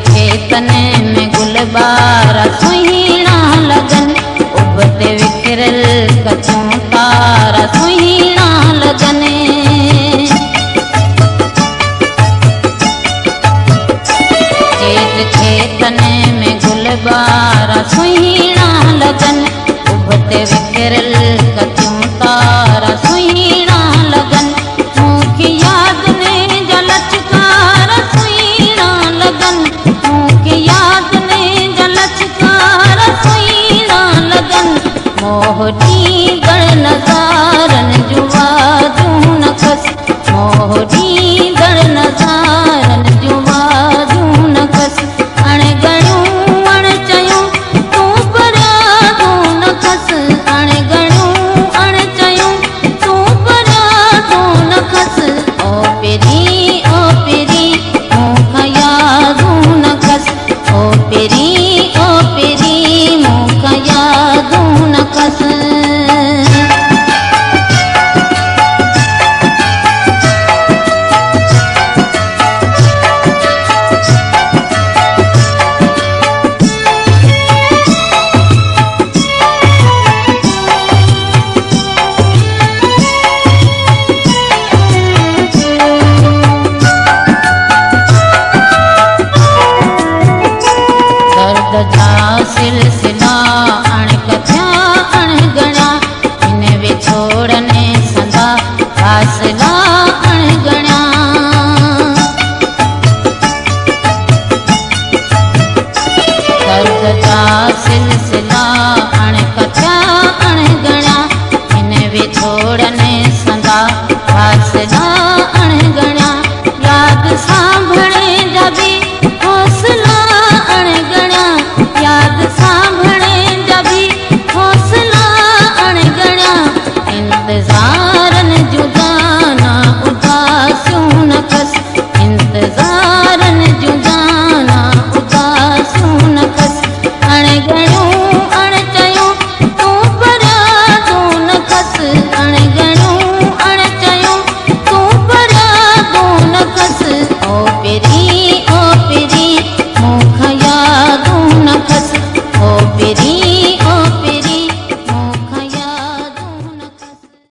खेतन में गुलबारा सुहीना लगन, उबते विखरल कचूं तारा सुहीना लगन। खेतन में गुलबारा सुहीना लगन, उबते विखरल कचूं तारा सुहीना लगन। मुखी याद ने जलचकार सुहीना लगन, मुखी याद ने जलचकार सुहीना लगन। मोहनी गण नज़ारन जुवा जूं न खस, मोहनी गण नज़ारन जुवा जूं न खस। अण गणूं अण चयूं तूं परियां तूं न खस, अण गणूं अण चयूं तूं परियां तूं न खस। ओ पिरी मूं खां यादूं न खस, ओ पिरी मूं खां यादूं न खस। दर्द जा सिलसिला